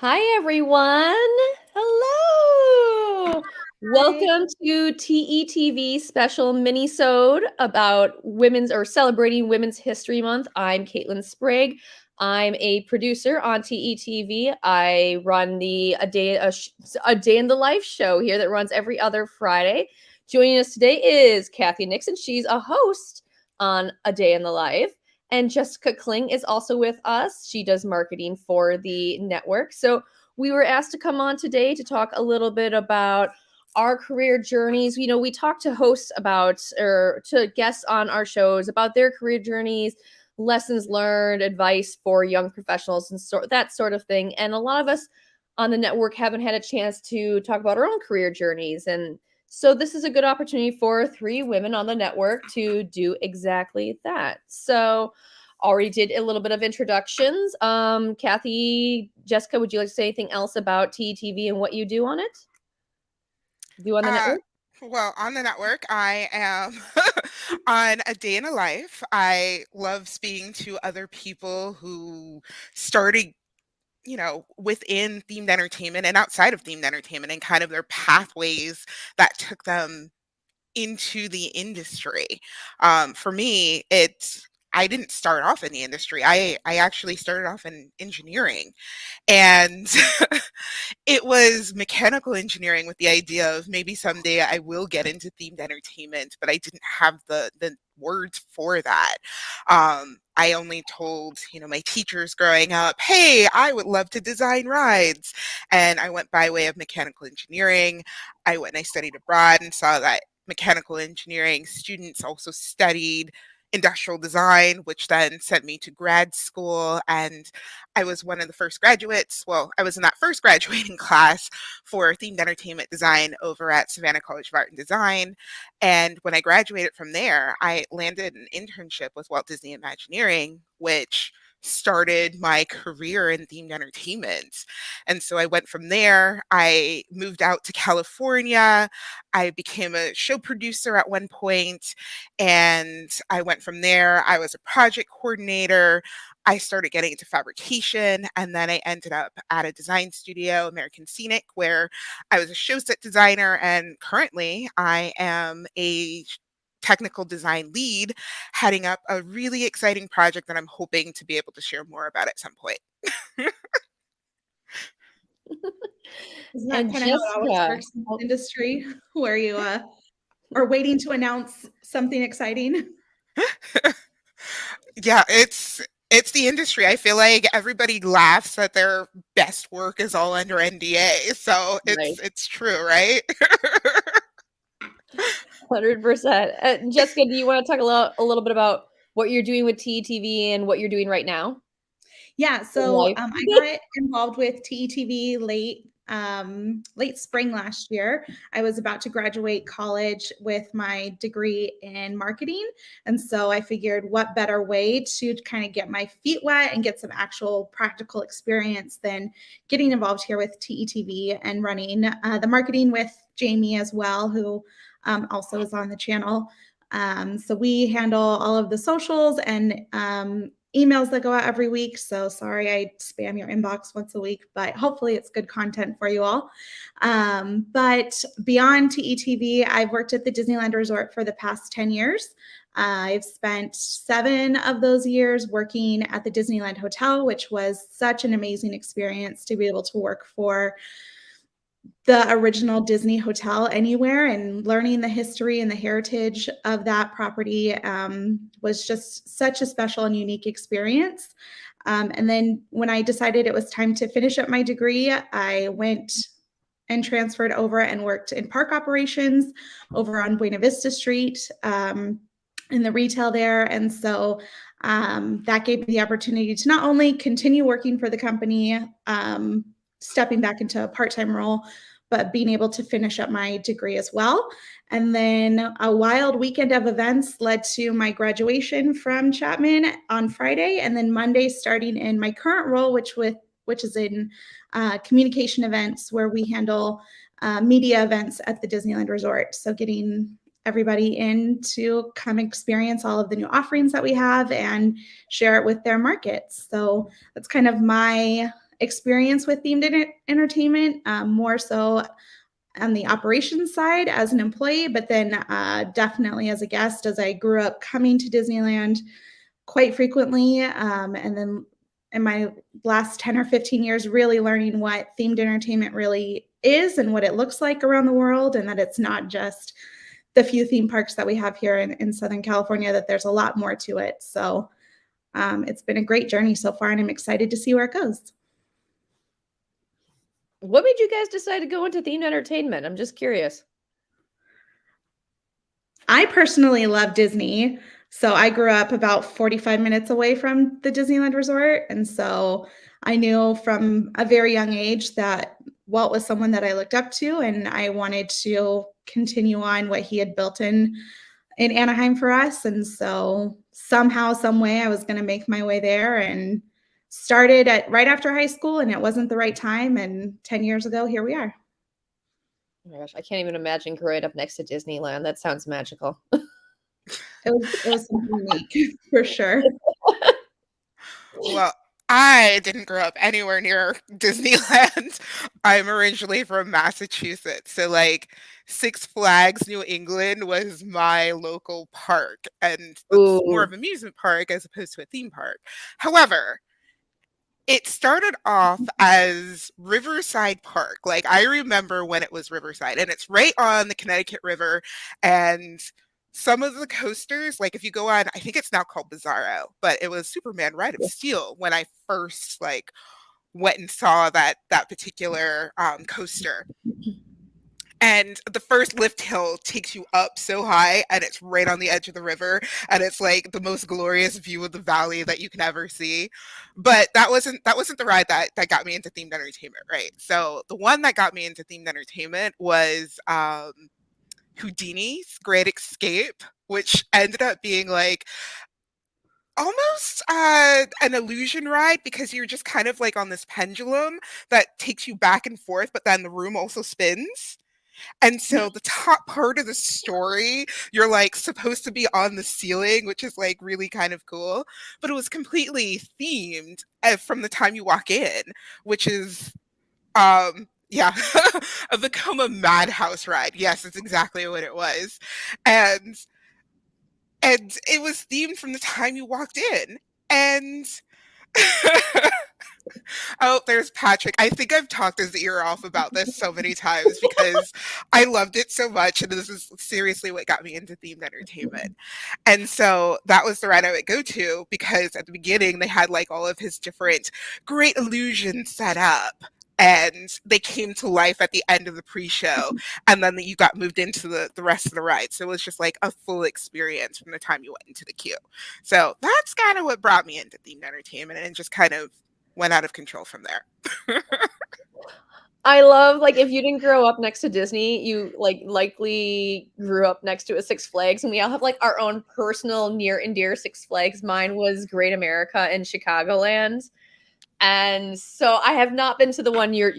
Hi, everyone. Hello. Hi. Welcome to TETV Special Minisode about women's or celebrating Women's History Month. I'm Caitlin Sprague. I'm a producer on TETV. I run a day in the life show here that runs every other Friday. Joining us today is Kathy Nixon. She's a host on A Day in the Life. And Jessica Kling is also with us. She does marketing for the network. So we were asked to come on today to talk a little bit about our career journeys. You know, we talk to hosts about, or to guests on our shows about their career journeys, lessons learned, advice for young professionals, and that sort of thing. And a lot of us on the network haven't had a chance to talk about our own career journeys. And so this is a good opportunity for three women on the network to do exactly that. So already did a little bit of introductions. Kathy, Jessica, would you like to say anything else about TETV and what you do on it? Do on the Uh, network? well, on the network, I am on A Day in a Life. I love speaking to other people who started, within themed entertainment and outside of themed entertainment and kind of their pathways that took them into the industry. For me, I didn't start off in the industry. I actually started off in engineering. And it was mechanical engineering with the idea of maybe someday I will get into themed entertainment, but I didn't have the words for that. I only told, my teachers growing up, hey, I would love to design rides. And I went by way of mechanical engineering. I went and I studied abroad and saw that mechanical engineering students also studied industrial design, which then sent me to grad school. And I was one of the first graduates. Well, I was in that first graduating class for themed entertainment design over at Savannah College of Art and Design. And when I graduated from there, I landed an internship with Walt Disney Imagineering, which started my career in themed entertainment. And so I went from there. I moved out to California. I became a show producer at one point, and I went from there. I was a project coordinator. I started getting into fabrication, and then I ended up at a design studio, American Scenic, where I was a show set designer. And currently, I am a technical design lead heading up a really exciting project that I'm hoping to be able to share more about at some point. Isn't that And kind of how it always Jessica. works in the industry, where you are waiting to announce something exciting? Yeah, it's the industry. I feel like everybody laughs that their best work is all under NDA. So Right. it's true, right? 100%. Jessica, do you want to talk a little bit about what you're doing with TETV and what you're doing right now Yeah, in so life? I got involved with TETV late spring last year. I was about to graduate college with my degree in marketing, and so I figured what better way to kind of get my feet wet and get some actual practical experience than getting involved here with TETV and running the marketing with Jamie as well, who also is on the channel. So we handle all of the socials and emails that go out every week. So sorry I spam your inbox once a week, but hopefully it's good content for you all. But beyond TETV, I've worked at the Disneyland Resort for the past 10 years. I've spent 7 of those years working at the Disneyland Hotel, which was such an amazing experience to be able to work for the original Disney Hotel anywhere, and learning the history and the heritage of that property was just such a special and unique experience. And then when I decided it was time to finish up my degree, I went and transferred over and worked in park operations over on Buena Vista Street in the retail there. And so that gave me the opportunity to not only continue working for the company, stepping back into a part-time role, but being able to finish up my degree as well. And then a wild weekend of events led to my graduation from Chapman on Friday, and then Monday starting in my current role, which is in communication events, where we handle media events at the Disneyland Resort. So getting everybody in to come experience all of the new offerings that we have and share it with their markets. So that's kind of my experience with themed entertainment, more so on the operations side as an employee, but then definitely as a guest, as I grew up coming to Disneyland quite frequently. And then in my last 10 or 15 years, really learning what themed entertainment really is and what it looks like around the world, and that it's not just the few theme parks that we have here in Southern California, that there's a lot more to it. So it's been a great journey so far, and I'm excited to see where it goes. What made you guys decide to go into themed entertainment? I'm just curious. I personally love Disney. So I grew up about 45 minutes away from the Disneyland Resort. And so I knew from a very young age that Walt was someone that I looked up to, and I wanted to continue on what he had built in Anaheim for us. And so somehow, some way, I was going to make my way there, and started at right after high school, and it wasn't the right time. And 10 years ago, here we are. Oh my gosh, I can't even imagine growing up next to Disneyland. That sounds magical. It was something unique for sure. Well, I didn't grow up anywhere near Disneyland. I'm originally from Massachusetts. So, like, Six Flags New England was my local park. And that's more Ooh. of an amusement park as opposed to a theme park. However, it started off as Riverside Park. Like, I remember when it was Riverside, and it's right on the Connecticut River. And some of the coasters, like if you go on, I think it's now called Bizarro, but it was Superman Ride of Steel when I first like went and saw that particular coaster. And the first lift hill takes you up so high, and it's right on the edge of the river, and it's like the most glorious view of the valley that you can ever see. But that wasn't the ride that got me into themed entertainment, right? So the one that got me into themed entertainment was Houdini's Great Escape, which ended up being like almost an illusion ride, because you're just kind of like on this pendulum that takes you back and forth, but then the room also spins. And so the top part of the story, you're like supposed to be on the ceiling, which is like really kind of cool. But it was completely themed from the time you walk in, which is, yeah, become a madhouse ride. Yes, it's exactly what it was. And it was themed from the time you walked in. And oh, there's Patrick. I think I've talked his ear off about this so many times because I loved it so much. And this is seriously what got me into themed entertainment. And so that was the ride I would go to, because at the beginning they had like all of his different great illusions set up. And they came to life at the end of the pre-show. And then you got moved into the rest of the ride. So it was just like a full experience from the time you went into the queue. So that's kind of what brought me into themed entertainment, and just kind of went out of control from there. I love, like, if you didn't grow up next to Disney, you like likely grew up next to a Six Flags, and we all have like our own personal near and dear Six Flags. Mine was Great America in Chicagoland. And so I have not been to the one you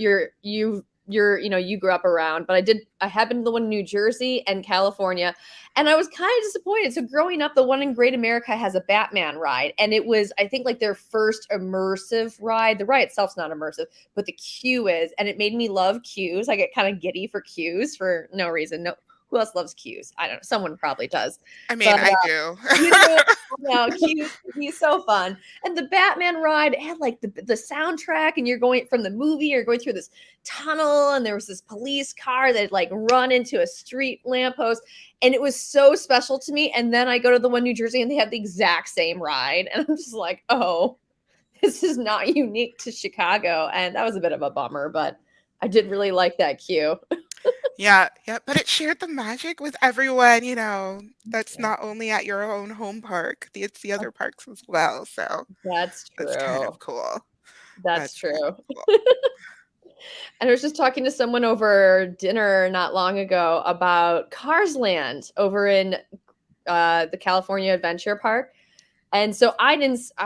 grew up around, but I have been to the one in New Jersey and California, and I was kind of disappointed. So growing up, the one in Great America has a Batman ride, and it was, I think, like their first immersive ride. The ride itself's not immersive, but the queue is, and it made me love queues. I get kind of giddy for queues for no reason. No, who else loves queues? I don't know. Someone probably does. I mean, But, I do. you know, no, he's so fun. And the Batman ride had like the soundtrack, and you're going from the movie, you're going through this tunnel, and there was this police car that like run into a street lamppost, and it was so special to me. And then I go to the one in New Jersey, and they have the exact same ride, and I'm just like, oh, this is not unique to Chicago. And that was a bit of a bummer, but I did really like that queue. Yeah, but it shared the magic with everyone, that's not only at your own home park, it's the other parks as well. So That's that's kind true. of cool. That's kind true. of cool. And I was just talking to someone over dinner not long ago about Cars Land over in the California Adventure Park. And so I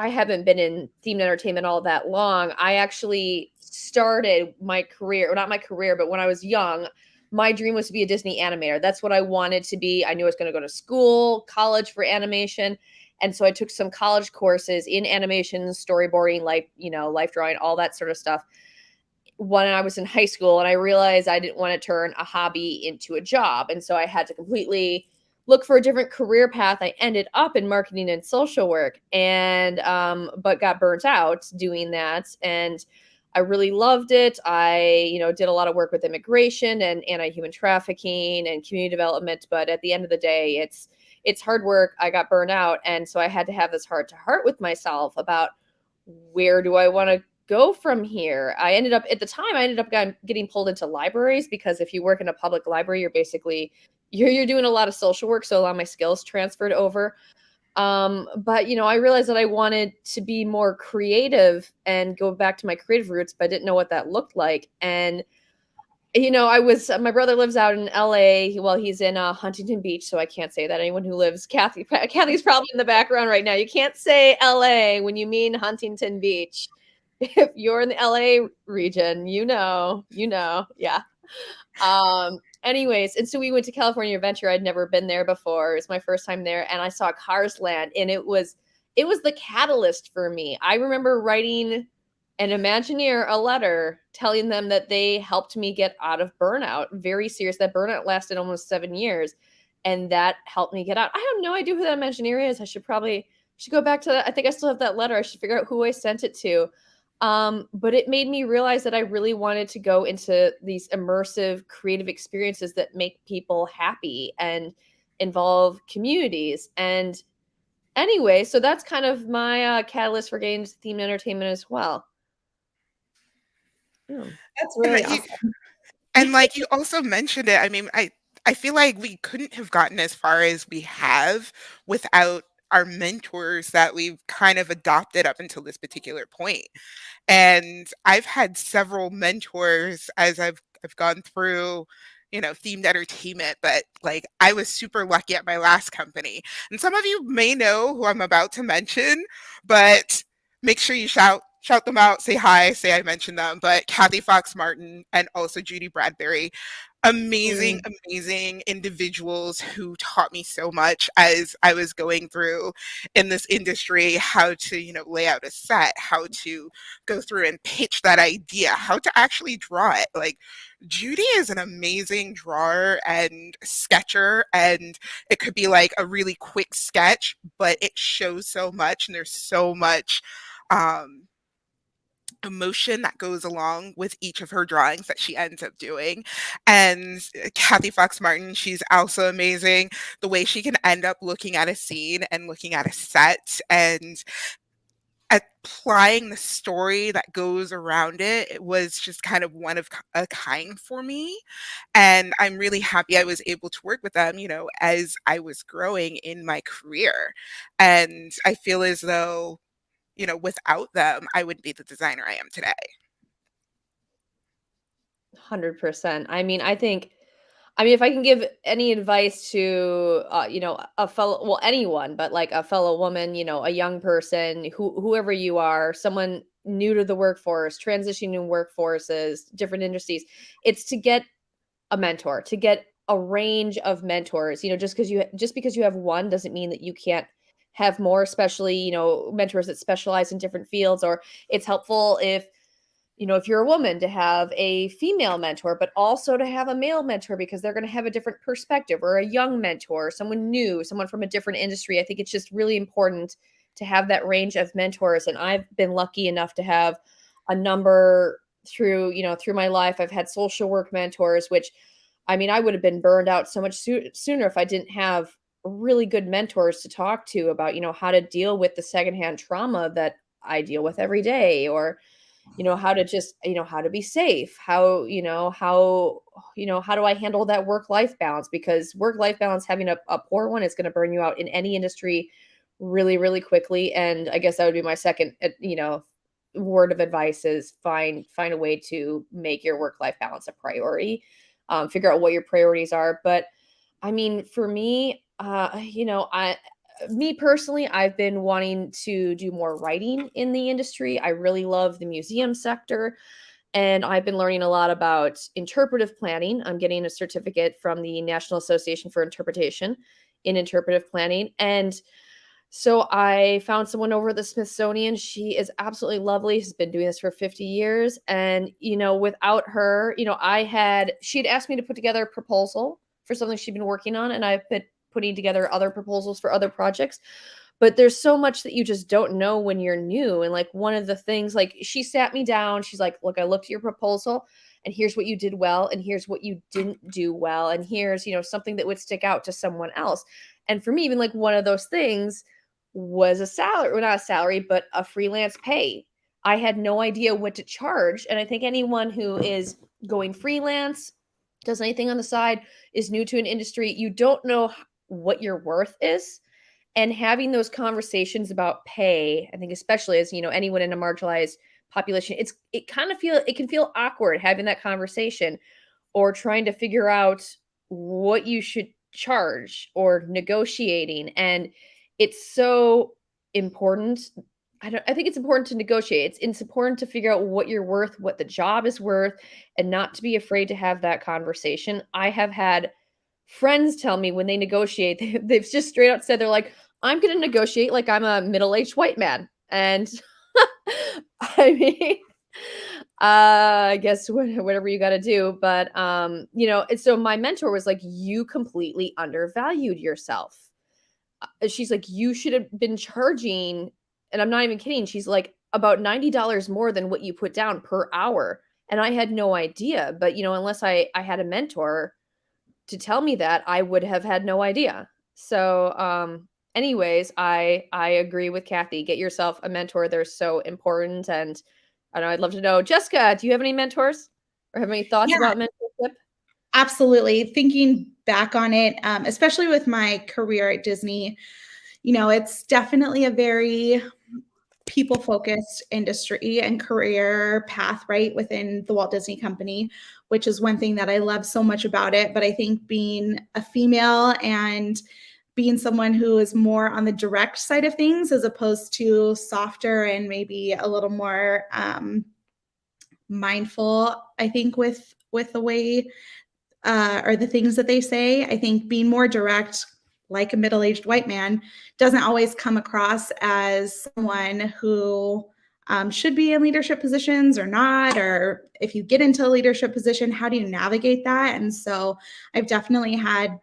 haven't been in themed entertainment all that long. I actually started my career, or not my career, but when I was young, my dream was to be a Disney animator. That's what I wanted to be. I knew I was going to go to school, college for animation. And so I took some college courses in animation, storyboarding, life drawing, all that sort of stuff when I was in high school, and I realized I didn't want to turn a hobby into a job. And so I had to completely look for a different career path. I ended up in marketing and social work, and but got burnt out doing that. And I really loved it. I, did a lot of work with immigration and anti-human trafficking and community development. But at the end of the day, it's hard work. I got burned out. And so I had to have this heart to heart with myself about where do I want to go from here. I ended up getting pulled into libraries, because if you work in a public library, you're doing a lot of social work. So a lot of my skills transferred over. But I realized that I wanted to be more creative and go back to my creative roots, but I didn't know what that looked like. And my brother lives out in LA. Well, he's in Huntington Beach, so I can't say that. Anyone who lives, Kathy's probably in the background right now. You can't say LA when you mean Huntington Beach. If you're in the LA region, yeah. Anyways, and so we went to California Adventure. I'd never been there before. It was my first time there, and I saw Cars Land, and it was the catalyst for me. I remember writing an Imagineer a letter telling them that they helped me get out of burnout. Very serious. That burnout lasted almost 7 years, and that helped me get out. I have no idea who that Imagineer is. I should go back to that. I think I still have that letter. I should figure out who I sent it to. But it made me realize that I really wanted to go into these immersive creative experiences that make people happy and involve communities. And anyway, so that's kind of my catalyst for getting into themed entertainment as well. That's really awesome. And like you also mentioned it, I mean, I feel like we couldn't have gotten as far as we have without our mentors that we've kind of adopted up until this particular point. And I've had several mentors as I've gone through, themed entertainment, but like I was super lucky at my last company. And some of you may know who I'm about to mention, but make sure you shout them out, say hi, say I mentioned them. But Kathy Fox Martin and also Judy Bradbury, amazing, amazing individuals who taught me so much as I was going through in this industry, how to, lay out a set, how to go through and pitch that idea, how to actually draw it. Like Judy is an amazing drawer and sketcher, and it could be like a really quick sketch, but it shows so much, and there's so much emotion that goes along with each of her drawings that she ends up doing. And Kathy Fox Martin, she's also amazing. The way she can end up looking at a scene and looking at a set and applying the story that goes around it, it was just kind of one of a kind for me. And I'm really happy I was able to work with them, as I was growing in my career. And I feel as though without them, I wouldn't be the designer I am today. 100%. If I can give any advice to, a fellow, anyone, but like a fellow woman, a young person, whoever you are, someone new to the workforce, transitioning in workforces, different industries, it's to get a mentor, to get a range of mentors. Just because you have one doesn't mean that you can't have more, especially, mentors that specialize in different fields. Or it's helpful if you're a woman, to have a female mentor, but also to have a male mentor, because they're going to have a different perspective, or a young mentor, someone new, someone from a different industry. I think it's just really important to have that range of mentors. And I've been lucky enough to have a number through my life. I've had social work mentors, which, I would have been burned out so much sooner if I didn't have really good mentors to talk to about, how to deal with the secondhand trauma that I deal with every day, or, how to just, how to be safe, how do I handle that work-life balance? Because work-life balance, having a poor one, is going to burn you out in any industry really, really quickly. And I guess that would be my second, word of advice, is find a way to make your work-life balance a priority. Figure out what your priorities are. But for me, me personally, I've been wanting to do more writing in the industry. I really love the museum sector, and I've been learning a lot about interpretive planning. I'm getting a certificate from the National Association for Interpretation in interpretive planning. And So I found someone over at the Smithsonian. She is absolutely lovely. She's been doing this for 50 years. And, without her, she'd asked me to put together a proposal for something she'd been working on. And I've been putting together other proposals for other projects. But there's so much that you just don't know when you're new. And like one of the things, like she sat me down, she's like, look, I looked at your proposal and here's what you did well. And here's what you didn't do well. And here's, something that would stick out to someone else. And for me, even like one of those things was a salary, well, not a salary, but a freelance pay. I had no idea what to charge. And I think anyone who is going freelance, does anything on the side, is new to an industry, you don't know what your worth is. And having those conversations about pay, I think especially as, anyone in a marginalized population, it can feel awkward having that conversation or trying to figure out what you should charge or negotiating. And it's so important. I think it's important to negotiate. It's important to figure out what you're worth, what the job is worth, and not to be afraid to have that conversation. I have had friends tell me when they negotiate, they've just straight out said, they're like, I'm going to negotiate like I'm a middle-aged white man. And I mean, I guess whatever you got to do. But, and so my mentor was like, you completely undervalued yourself. She's like, you should have been charging, and I'm not even kidding. She's like, about $90 more than what you put down per hour. And I had no idea. But, unless I had a mentor to tell me that, I would have had no idea. So, anyways, I agree with Kathy. Get yourself a mentor. They're so important. And I know I'd love to know, Jessica, do you have any mentors or have any thoughts about mentorship? Absolutely. Thinking back on it, especially with my career at Disney, it's definitely a very people-focused industry and career path, right, within the Walt Disney Company, which is one thing that I love so much about it. But I think being a female and being someone who is more on the direct side of things as opposed to softer and maybe a little more mindful, I think, with the way or the things that they say. I think being more direct, like a middle-aged white man, doesn't always come across as someone who should be in leadership positions or not, or if you get into a leadership position, how do you navigate that? And so I've definitely had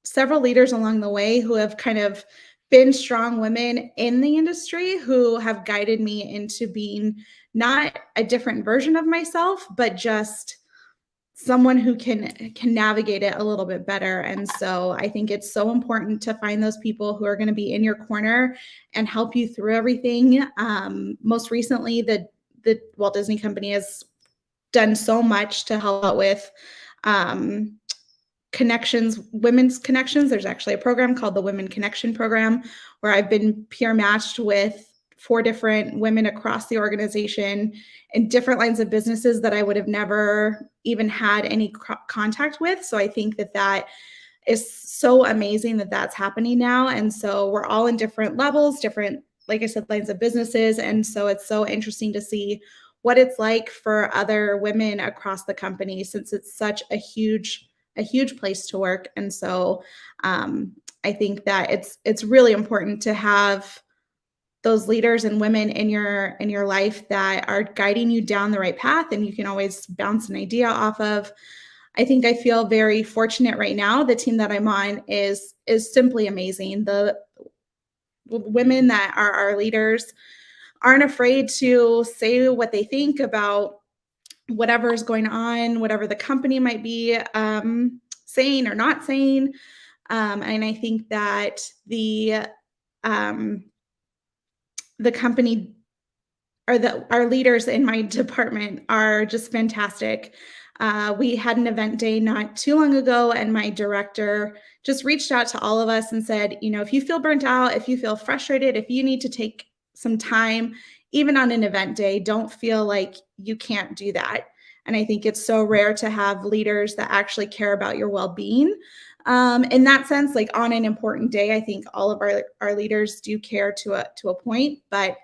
several leaders along the way who have kind of been strong women in the industry who have guided me into being not a different version of myself, but just someone who can navigate it a little bit better. And so I think it's so important to find those people who are going to be in your corner and help you through everything. Most recently, the Walt Disney Company has done so much to help out with connections, women's connections. There's actually a program called the Women Connection Program where I've been peer matched with 4 different women across the organization in different lines of businesses that I would have never even had any contact with. So I think that is so amazing that that's happening now. And so we're all in different levels, different, like I said, lines of businesses. And so it's so interesting to see what it's like for other women across the company, since it's such a huge place to work. And so I think that it's really important to have those leaders and women in your life that are guiding you down the right path, and you can always bounce an idea off of. I think I feel very fortunate right now. The team that I'm on is simply amazing. The women that are our leaders aren't afraid to say what they think about whatever is going on, whatever the company might be saying or not saying. And I think that the company or our leaders in my department are just fantastic. We had an event day not too long ago, and my director just reached out to all of us and said, if you feel burnt out, if you feel frustrated, if you need to take some time, even on an event day, don't feel like you can't do that. And I think it's so rare to have leaders that actually care about your well-being. In that sense, like on an important day, I think all of our leaders do care to a point, but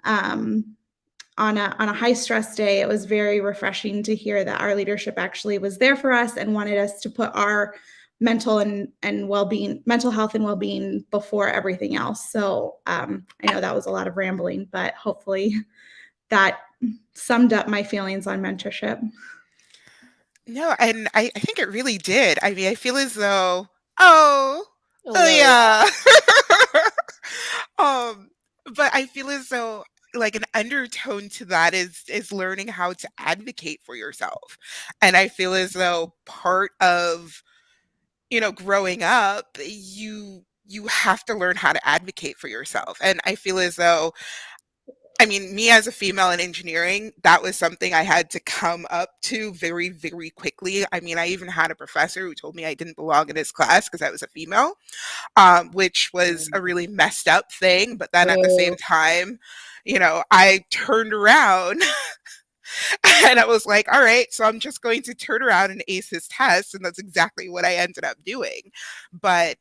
on a high stress day, it was very refreshing to hear that our leadership actually was there for us and wanted us to put our mental well-being, mental health and well-being before everything else. So I know that was a lot of rambling, but hopefully that summed up my feelings on mentorship. No, and I think it really did. I mean, I feel as though, oh, Oh oh no. yeah. um, but I feel as though like an undertone to that is learning how to advocate for yourself. And I feel as though part of, growing up, you have to learn how to advocate for yourself. And I feel as though, I mean, me as a female in engineering, that was something I had to come up to very, very quickly. I mean, I even had a professor who told me I didn't belong in his class because I was a female, which was a really messed up thing. But then at the same Oh, time, I turned around and I was like, all right, so I'm just going to turn around and ace his test. And that's exactly what I ended up doing. But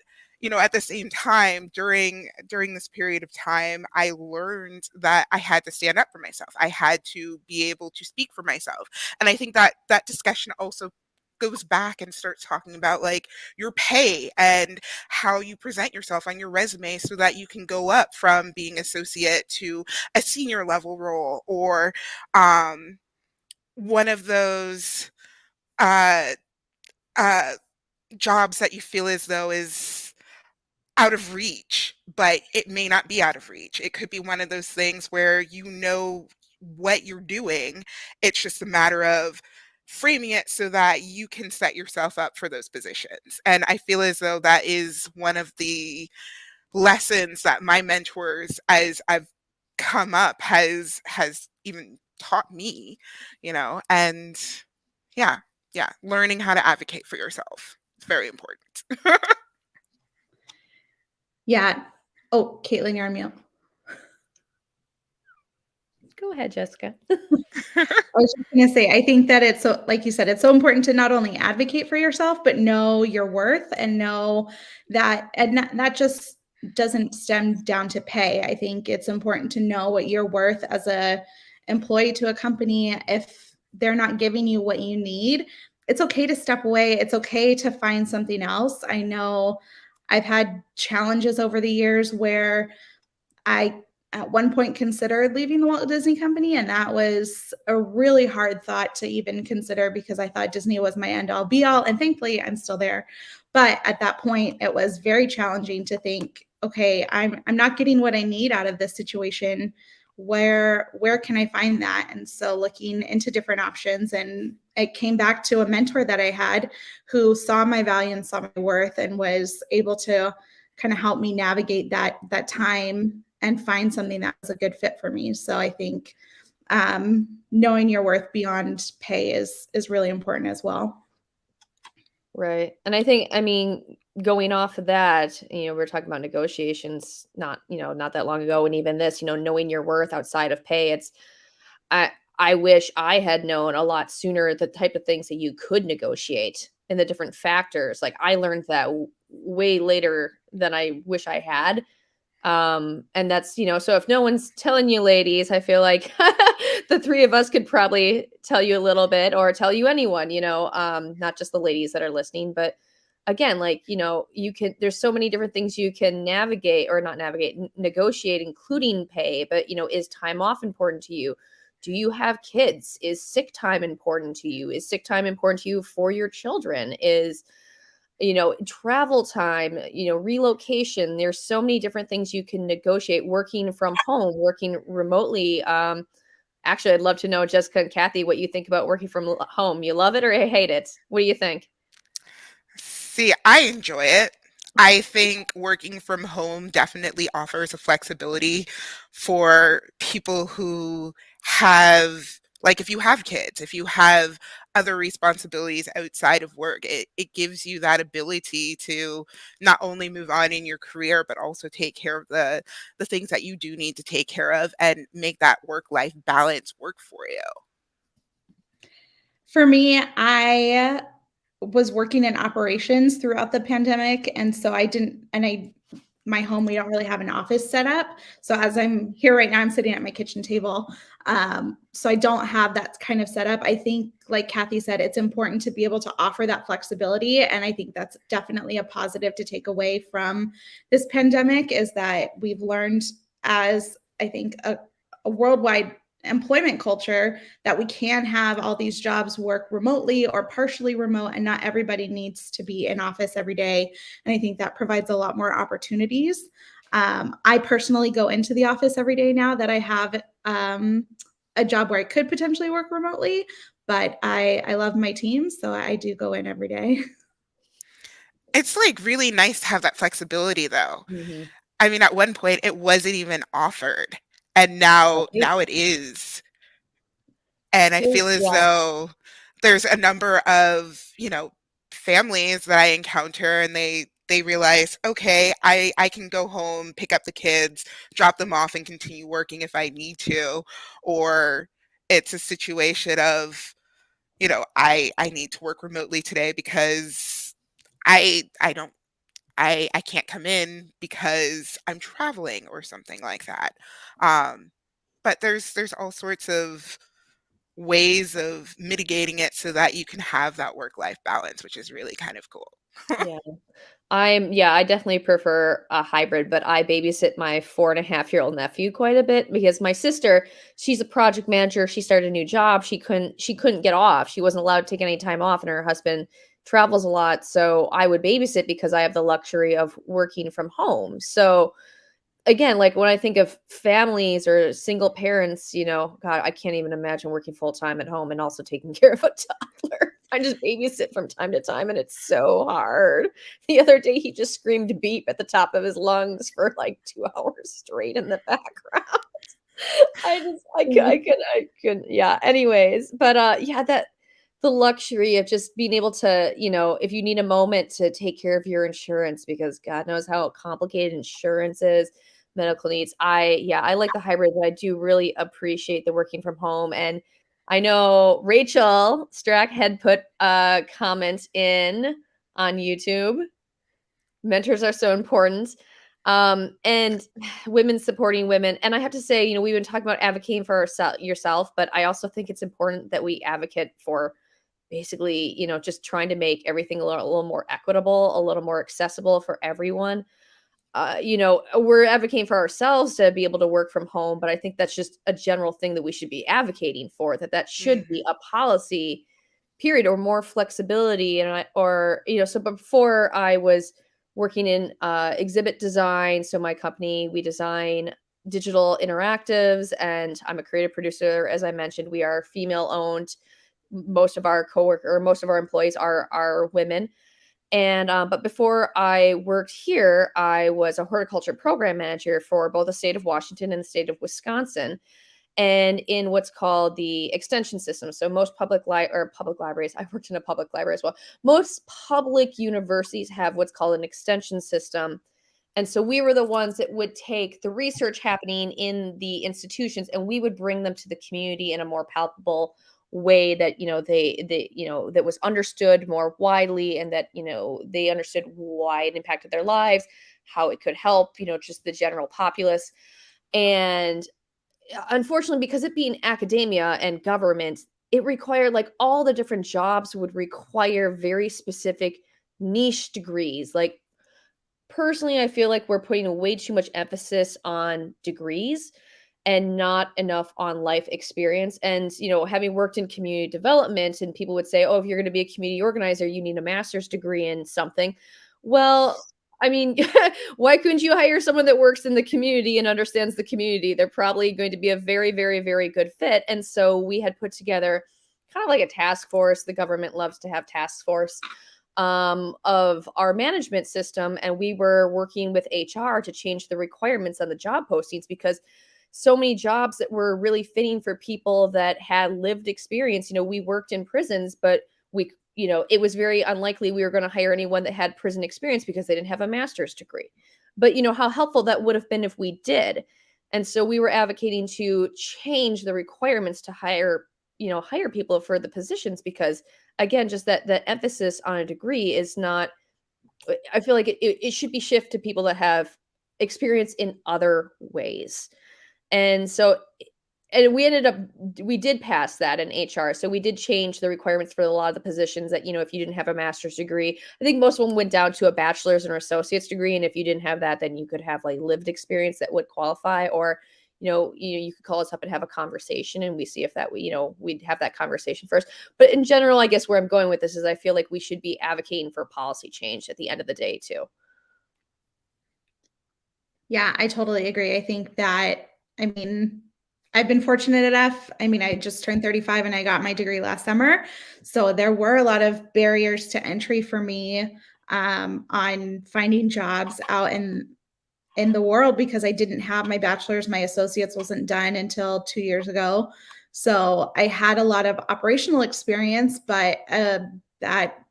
at the same time, during this period of time, I learned that I had to stand up for myself. I had to be able to speak for myself. And I think that that discussion also goes back and starts talking about like your pay and how you present yourself on your resume so that you can go up from being associate to a senior level role, or um one of those uh, uh, jobs that you feel as though is out of reach, but it may not be out of reach. It could be one of those things where you know what you're doing. It's just a matter of framing it so that you can set yourself up for those positions. And I feel as though that is one of the lessons that my mentors, as I've come up, has even taught me, and yeah, yeah, learning how to advocate for yourself. It's very important. Yeah. Oh, Caitlin, you're on mute. go ahead, Jessica. I was just going to say, I think that it's so, like you said, it's so important to not only advocate for yourself, but know your worth and know that, and that just doesn't stem down to pay. I think it's important to know what you're worth as a employee to a company. If they're not giving you what you need, it's okay to step away. It's okay to find something else. I know I've had challenges over the years where I at one point considered leaving the Walt Disney Company, and that was a really hard thought to even consider because I thought Disney was my end all be all, and thankfully I'm still there. But at that point, it was very challenging to think, okay, I'm not getting what I need out of this situation. Where can I find that? And so looking into different options, and it came back to a mentor that I had who saw my value and saw my worth and was able to kind of help me navigate that time and find something that was a good fit for me. So I think knowing your worth beyond pay is really important as well. Right. And I think, I mean, going off of that, we're talking about negotiations not that long ago. And even this, knowing your worth outside of pay, I wish I had known a lot sooner the type of things that you could negotiate and the different factors. Like I learned that way later than I wish I had. And that's, so if no one's telling you, ladies, I feel like the three of us could probably tell you a little bit, or tell you anyone, not just the ladies that are listening, but again, like, there's so many different things you can navigate, or not navigate, negotiate, including pay. But, is time off important to you? Do you have kids? Is sick time important to you? Is sick time important to you for your children? Is travel time, relocation? There's so many different things you can negotiate. Working from home, working remotely. Actually, I'd love to know, Jessica and Kathy, what you think about working from home. You love it or hate it? What do you think? See, I enjoy it. I think working from home definitely offers a flexibility for people who have, like, if you have kids, if you have other responsibilities outside of work, it gives you that ability to not only move on in your career, but also take care of the things that you do need to take care of and make that work-life balance work for you. For me, I was working in operations throughout the pandemic, and so I didn't, and I my home, we don't really have an office set up. So as I'm here right now, I'm sitting at my kitchen table. So I don't have that kind of setup. I think, like Kathy said, it's important to be able to offer that flexibility. And I think that's definitely a positive to take away from this pandemic, is that we've learned, as I think a worldwide employment culture, that we can have all these jobs work remotely or partially remote, and not everybody needs to be in office every day. And I think that provides a lot more opportunities. I personally go into the office every day now that I have a job where I could potentially work remotely, but I love my team, so I do go in every day. It's like really nice to have that flexibility though. Mhm. I mean, at one point it wasn't even offered, and now it is. And I feel as Yeah. though there's a number of, families that I encounter, and they realize, okay, I can go home, pick up the kids, drop them off and continue working if I need to. Or it's a situation of, I need to work remotely today because I don't I can't come in because I'm traveling or something like that. Um, but there's all sorts of ways of mitigating it so that you can have that work-life balance, which is really kind of cool. Yeah. I definitely prefer a hybrid, but I babysit my 4.5-year-old nephew quite a bit because my sister, she's a project manager. She started a new job. She couldn't get off. She wasn't allowed to take any time off, and her husband travels a lot. So I would babysit because I have the luxury of working from home. So again, like when I think of families or single parents, God, I can't even imagine working full time at home and also taking care of a toddler. I just babysit from time to time and it's so hard. The other day, he just screamed beep at the top of his lungs for like 2 hours straight in the background. I couldn't. Yeah. Anyways, but yeah, that the luxury of just being able to, if you need a moment to take care of your insurance, because God knows how complicated insurance is, medical needs. I like the hybrid, but I do really appreciate the working from home. And I know Rachel Strack had put a comment in on YouTube. Mentors are so important. And women supporting women. And I have to say, we've been talking about advocating for yourself, but I also think it's important that we advocate for basically, just trying to make everything a little more equitable, a little more accessible for everyone. We're advocating for ourselves to be able to work from home, but I think that's just a general thing that we should be advocating for, that should be Mhm. a policy period, or more flexibility. So before I was working in exhibit design. So my company, we design digital interactives, and I'm a creative producer. As I mentioned, we are female owned. Most of our employees are women. And but before I worked here, I was a horticulture program manager for both the state of Washington and the state of Wisconsin, and in what's called the extension system. So most public libraries, I worked in a public library as well. Most public universities have what's called an extension system. And so we were the ones that would take the research happening in the institutions, and we would bring them to the community in a more palpable way, that that was understood more widely, and that they understood why it impacted their lives, how it could help just the general populace. And unfortunately, because it being academia and government, it required, like, all the different jobs would require very specific niche degrees. Like, personally, I feel like we're putting way too much emphasis on degrees and not enough on life experience. And, having worked in community development, and people would say, oh, if you're going to be a community organizer, you need a master's degree in something. Well, I mean, why couldn't you hire someone that works in the community and understands the community? They're probably going to be a very, very, very good fit. And so we had put together kind of like a task force. The government loves to have task force of our management system. And we were working with HR to change the requirements on the job postings, because so many jobs that were really fitting for people that had lived experience. We worked in prisons, but it was very unlikely we were going to hire anyone that had prison experience because they didn't have a master's degree. But how helpful that would have been if we did. And so we were advocating to change the requirements to hire people for the positions, because again, just that the emphasis on a degree is not. I feel like it should be shift to people that have experience in other ways. And so, and we did pass that in HR. So we did change the requirements for a lot of the positions that, if you didn't have a master's degree, I think most of them went down to a bachelor's and or associate's degree. And if you didn't have that, then you could have like lived experience that would qualify, or, you could call us up and have a conversation and we see if that, we'd have that conversation first. But in general, I guess where I'm going with this is I feel like we should be advocating for policy change at the end of the day too. Yeah, I totally agree. I think that, I've been fortunate enough. I just turned 35 and I got my degree last summer. So there were a lot of barriers to entry for me on finding jobs out in the world because I didn't have my bachelor's. My associate's wasn't done until 2 years ago. So I had a lot of operational experience, but that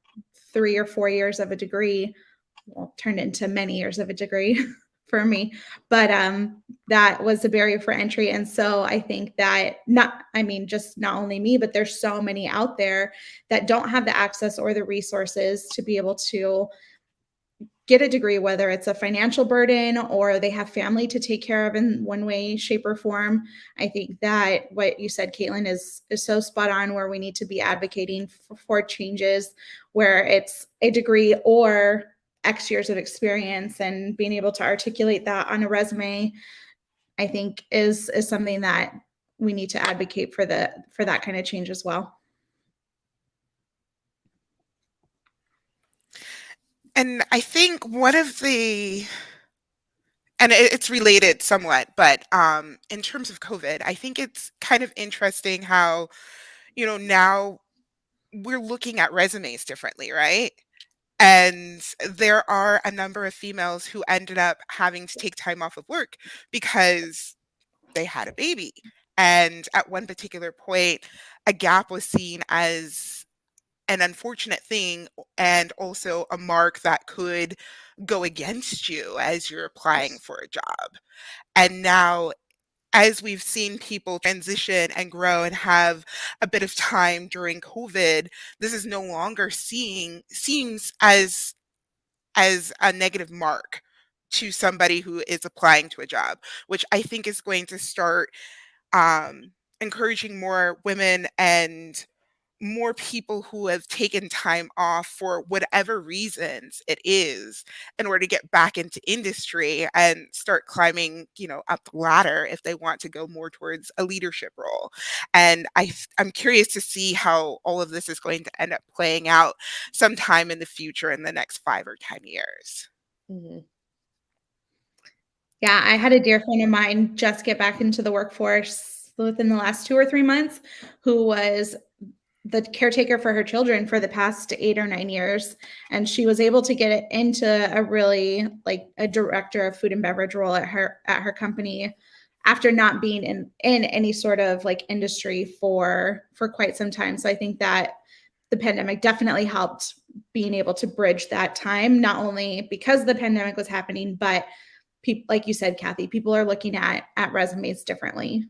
3 or 4 years of a degree turned into many years of a degree for me. But that was a barrier for entry. And so I think that just not only me, but there's so many out there that don't have the access or the resources to be able to get a degree, whether it's a financial burden or they have family to take care of in one way, shape, or form. I think that what you said, Caitlin, is so spot on, where we need to be advocating for changes where it's a degree or X years of experience, and being able to articulate that on a resume, I think is something that we need to advocate for that kind of change as well. And I think and it's related somewhat, but in terms of COVID, I think it's kind of interesting how, now we're looking at resumes differently, right? And there are a number of females who ended up having to take time off of work because they had a baby. And at one particular point, a gap was seen as an unfortunate thing and also a mark that could go against you as you're applying for a job. And now, as we've seen people transition and grow and have a bit of time during COVID, this is no longer seems as a negative mark to somebody who is applying to a job, which I think is going to start encouraging more women and more people who have taken time off for whatever reasons it is in order to get back into industry and start climbing, up the ladder if they want to go more towards a leadership role. And I'm curious to see how all of this is going to end up playing out sometime in the future in the next 5 or 10 years. Mm-hmm. Yeah, I had a dear friend of mine just get back into the workforce within the last 2 or 3 months, who was the caretaker for her children for the past 8 or 9 years. And she was able to get it into a really like a director of food and beverage role at her company after not being in any sort of like industry for quite some time. So I think that the pandemic definitely helped being able to bridge that time, not only because the pandemic was happening, but people, like you said, Kathy, people are looking at resumes differently.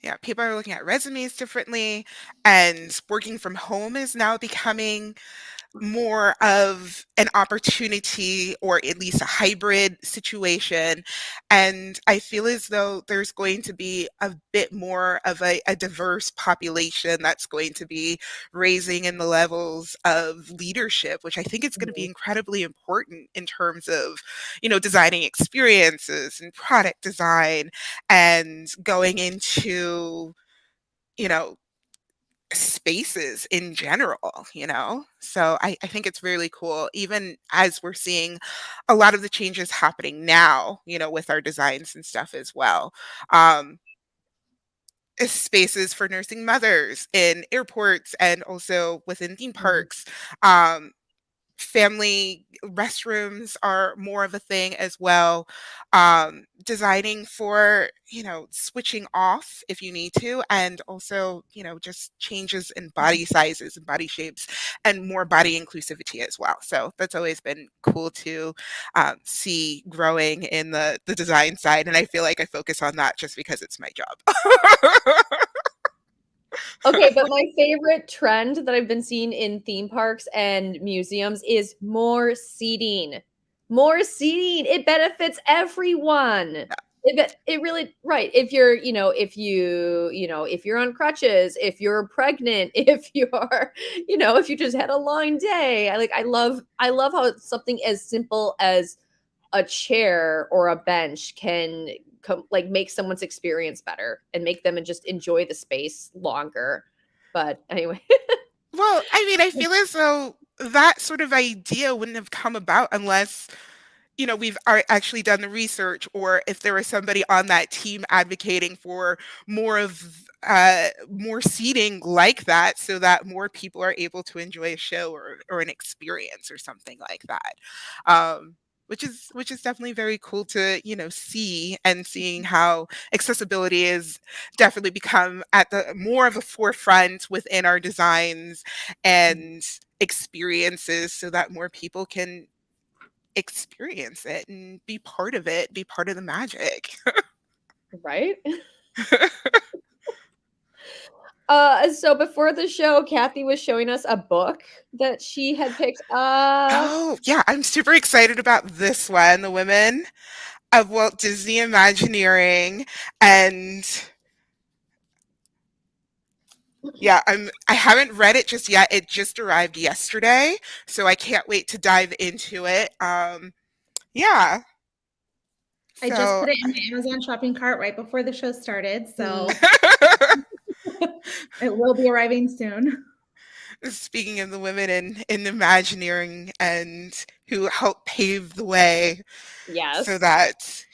Yeah, people are looking at resumes differently, and working from home is now becoming more of an opportunity, or at least a hybrid situation. And I feel as though there's going to be a bit more of a diverse population that's going to be raising in the levels of leadership, which I think is going to be incredibly important in terms of, designing experiences and product design and going into, you know, spaces in general. So I think it's really cool, even as we're seeing a lot of the changes happening now, with our designs and stuff as well. Um, Spaces for nursing mothers in airports and also within theme parks. Um, Family restrooms are more of a thing as well. Designing for, switching off if you need to, and also, just changes in body sizes and body shapes and more body inclusivity as well. So that's always been cool to see growing in the design side. And I feel like I focus on that just because it's my job. Okay, but my favorite trend that I've been seeing in theme parks and museums is more seating. more seating. It benefits everyone. It really, right. If you're, if you're on crutches, if you're pregnant, if you're, if you just had a long day. I love how something as simple as a chair or a bench can like make someone's experience better and make them just enjoy the space longer. But anyway. Well, I mean, I feel as though that sort of idea wouldn't have come about unless, we've actually done the research, or if there was somebody on that team advocating for more seating like that, so that more people are able to enjoy a show or an experience or something like that. Which is definitely very cool to see, and seeing how accessibility is definitely become at the more of a forefront within our designs and experiences, so that more people can experience it and be part of it, be part of the magic. Right. So before the show, Kathy was showing us a book that she had picked up. Oh, yeah, I'm super excited about this one, The Women of Walt Disney Imagineering. And yeah, I haven't read it just yet. It just arrived yesterday, so I can't wait to dive into it. Yeah. I just So put it in my Amazon shopping cart right before the show started, so it will be arriving soon. speaking of the women in Imagineering, and who helped pave the way Yes. so that,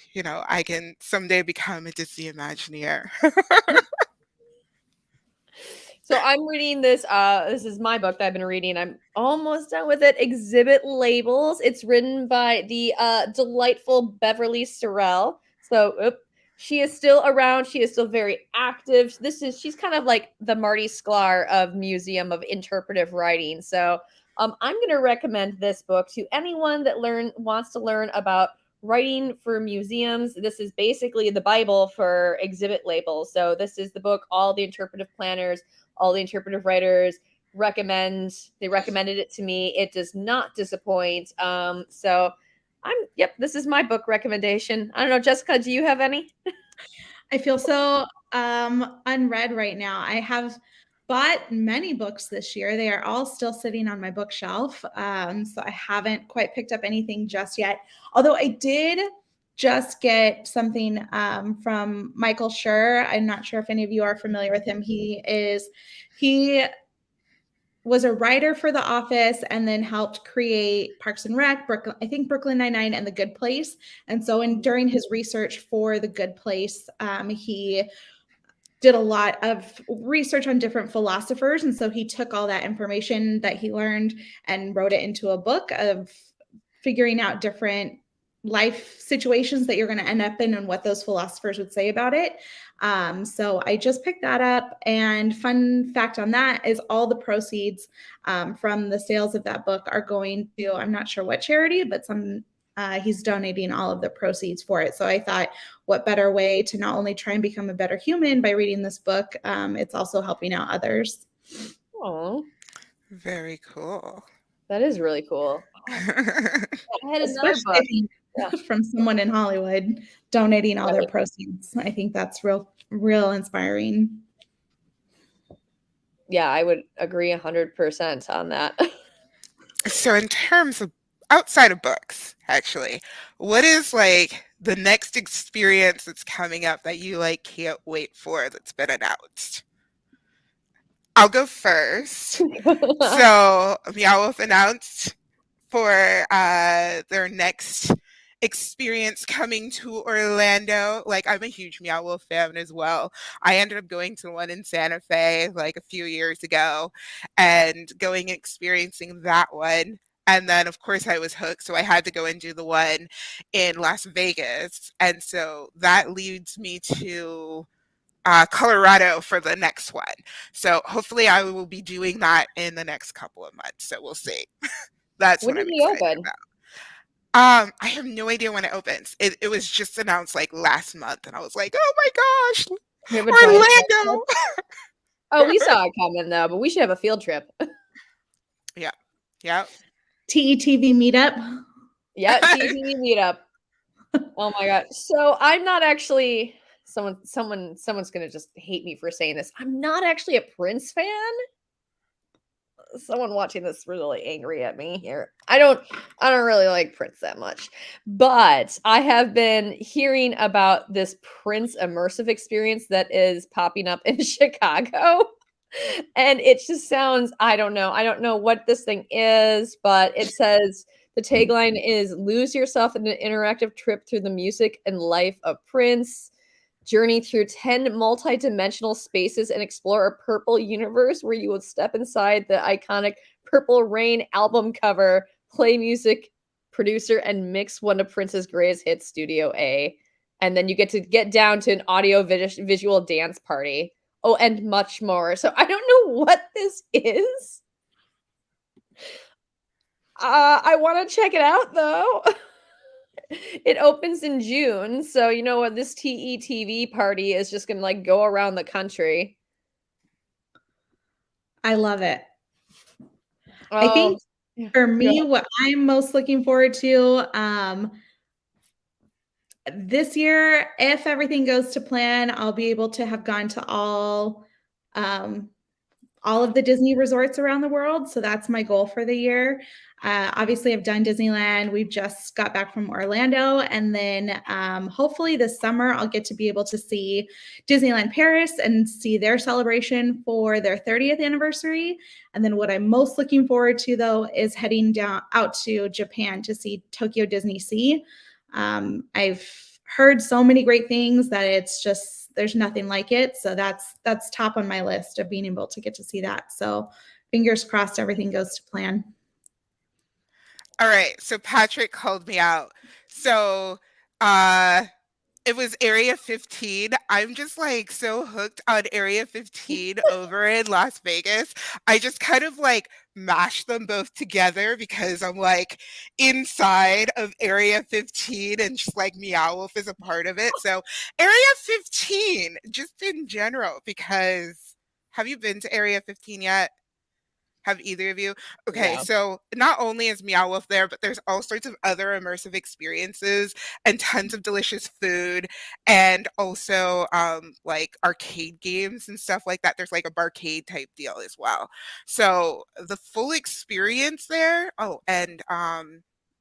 I can someday become a Disney Imagineer. So I'm reading this. This is my book that I've been reading. I'm almost done with it. Exhibit Labels. It's written by the delightful Beverly Sorrell. So she is still around. She is still very active. She's kind of like the Marty Sklar of Museum of Interpretive Writing. So I'm going to recommend this book to anyone that wants to learn about writing for museums. This is basically the Bible for exhibit labels. So this is the book all the interpretive planners, all the interpretive writers recommended it to me. It does not disappoint. So this is my book recommendation. I don't know, Jessica, do you have any? I feel so unread right now. I have bought many books this year. They are all still sitting on my bookshelf. So I haven't quite picked up anything just yet. Although I did just get something from Michael Schur. I'm not sure if any of you are familiar with him. He was a writer for The Office and then helped create Parks and Rec, Brooklyn Nine-Nine, and The Good Place. And so during his research for The Good Place, he did a lot of research on different philosophers. And so he took all that information that he learned and wrote it into a book of figuring out different life situations that you're going to end up in and what those philosophers would say about it. So I just picked that up, and fun fact on that is all the proceeds from the sales of that book are going to, I'm not sure what charity, but he's donating all of the proceeds for it. So I thought, what better way to not only try and become a better human by reading this book, it's also helping out others. Oh, Very cool. That is really cool. I had another book from someone in Hollywood donating all their proceeds. I think that's real inspiring. Yeah, I would agree 100% on that. So in terms of outside of books, actually, what is like the next experience that's coming up that you can't wait for, that's been announced? I'll go first. So Meow Wolf announced for their next experience coming to Orlando. I'm a huge Meow Wolf fan as well. I ended up going to the one in Santa Fe a few years ago, and going and experiencing that one. And then, of course, I was hooked, so I had to go and do the one in Las Vegas. And so that leads me to Colorado for the next one. So hopefully I will be doing that in the next couple of months. So we'll see. That's when what did I'm he excited open? about. I have no idea when it opens. It was just announced last month, and I was like, oh my gosh, Orlando. Oh, we saw it coming though, but we should have a field trip. Yeah. TETV meetup. Yeah, TETV meetup. Oh my god. So I'm not actually someone's gonna just hate me for saying this. I'm not actually a Prince fan. Someone watching this really angry at me here. I don't really like Prince that much. But I have been hearing about this Prince immersive experience that is popping up in Chicago. And it just sounds, I don't know. I don't know what this thing is, but it says the tagline is lose yourself in an interactive trip through the music and life of Prince. Journey through 10 multi-dimensional spaces and explore a purple universe where you will step inside the iconic Purple Rain album cover, play music, producer, and mix one of Prince's greatest hits, Studio A. And then you get to get down to an audio visual dance party. Oh, and much more. So I don't know what this is. I want to check it out though. It opens in June, so you know what? This TETV party is just gonna like go around the country. I love it. I Oh, think for me, what I'm most looking forward to this year, if everything goes to plan, I'll be able to have gone to all of the Disney resorts around the world. So that's my goal for the year. Obviously, I've done Disneyland. We've just got back from Orlando. And then hopefully this summer, I'll get to be able to see Disneyland Paris and see their celebration for their 30th anniversary. And then what I'm most looking forward to, though, is heading out to Japan to see Tokyo Disney Sea. I've heard so many great things that it's just there's nothing like it. So that's top on my list of being able to get to see that. So fingers crossed everything goes to plan. All right, so Patrick called me out. So it was Area 15. I'm just like so hooked on Area 15 over in Las Vegas. I just kind of like mash them both together because I'm like inside of Area 15 and just like Meow Wolf is a part of it. So Area 15, just in general, because have you been to Area 15 yet? Have either of you? Okay, yeah. so not only is Meow Wolf there, but there's all sorts of other immersive experiences and tons of delicious food, and also like arcade games and stuff like that. There's like a barcade type deal as well. So the full experience there. Oh, and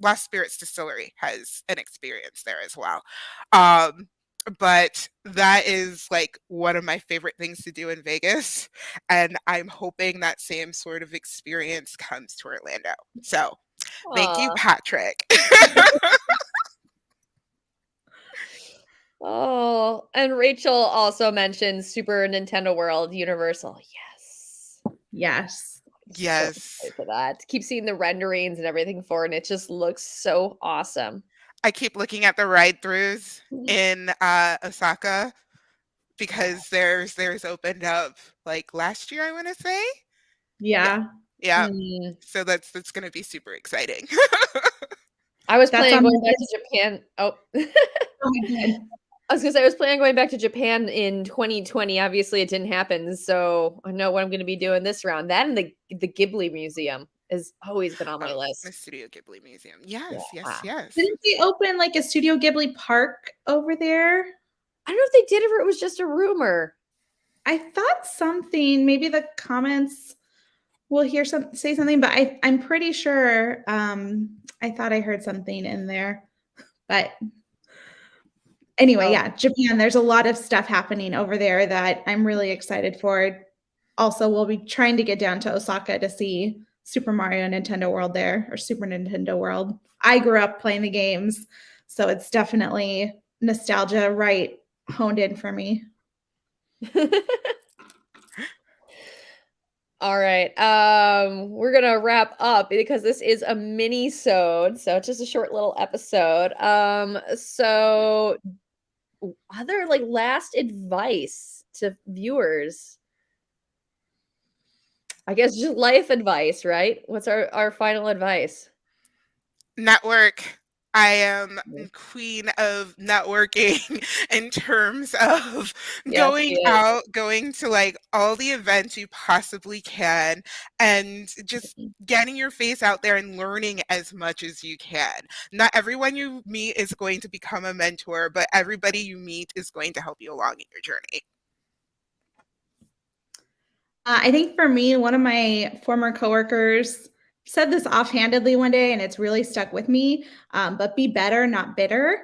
Lost Spirits Distillery has an experience there as well. Um, but that is like one of my favorite things to do in Vegas. And I'm hoping that same sort of experience comes to Orlando. So thank you, Aw. Patrick. Oh, and Rachel also mentioned Super Nintendo World Universal. Yes. Yes. So Yes. excited for that. Keep seeing the renderings and everything for it, and it just looks so awesome. I keep looking at the ride throughs in Osaka because there's opened up like last year, I want to say. Yeah. Yeah. Mm. So that's going to be super exciting. I was That's planning on on my going back list. to Japan. Oh. Oh my God. I was gonna say I was planning on going back to Japan in 2020. Obviously, it didn't happen, so I know what I'm gonna be doing this round. That and the Ghibli Museum has always been on my Oh, the list. Studio Ghibli Museum. Yeah. Yes, yes, yes. Didn't they open like a Studio Ghibli park over there? I don't know if they did or it was just a rumor. I thought something, maybe the comments will say something, but I'm pretty sure I thought I heard something in there. But anyway, Oh. yeah, Japan, there's a lot of stuff happening over there that I'm really excited for. Also, we'll be trying to get down to Osaka to see Super Mario Nintendo World there, or Super Nintendo World. I grew up playing the games, so it's definitely nostalgia right honed in for me. All right. We're gonna wrap up because this is a mini-sode, so it's just a short little episode. So other like last advice to viewers. I guess just life advice, right? What's our final advice? Network. I am queen of networking in terms of Yes, she going is. out, going to like all the events you possibly can, and just getting your face out there and learning as much as you can. Not everyone you meet is going to become a mentor, but everybody you meet is going to help you along in your journey. I think for me, one of my former coworkers said this offhandedly one day, and it's really stuck with me. But be better, not bitter.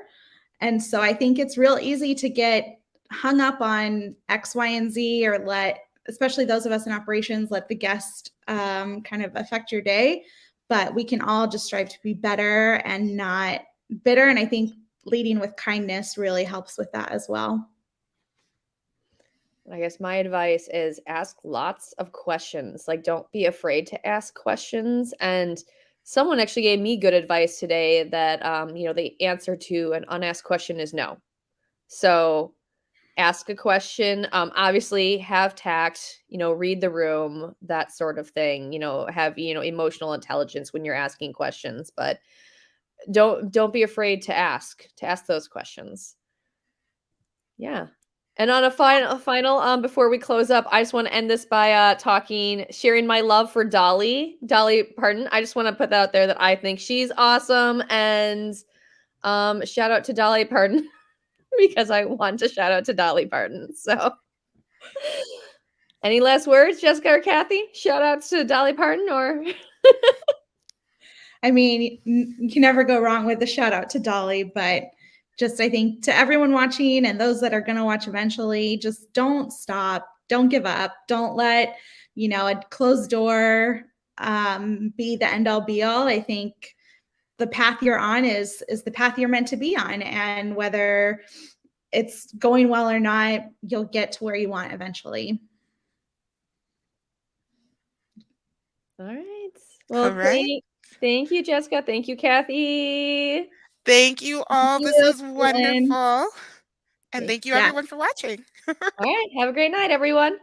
And so I think it's real easy to get hung up on X, Y, and Z, or let, especially those of us in operations, let the guest kind of affect your day. But we can all just strive to be better and not bitter. And I think leading with kindness really helps with that as well. I guess my advice is ask lots of questions. Like, don't be afraid to ask questions. And someone actually gave me good advice today that, the answer to an unasked question is no. So ask a question. Obviously, have tact. Read the room, that sort of thing. Have emotional intelligence when you're asking questions, but don't be afraid to ask those questions. Yeah. And on a final, before we close up, I just want to end this by sharing my love for Dolly Parton. I just want to put that out there that I think she's awesome, and shout out to Dolly Parton because I want to shout out to Dolly Parton. So, any last words, Jessica or Kathy? Shout outs to Dolly Parton, or I mean, you can never go wrong with a shout out to Dolly, but just I think to everyone watching and those that are going to watch eventually, just don't stop, don't give up, don't let a closed door be the end all be all. I think the path you're on is the path you're meant to be on, and whether it's going well or not, you'll get to where you want eventually. all right. Well, All right. thank you, Jessica. Thank you, Kathy. Thank you all. Thank This you, was Caitlin. wonderful. And thank you Yeah. everyone for watching. All right. Have a great night, everyone.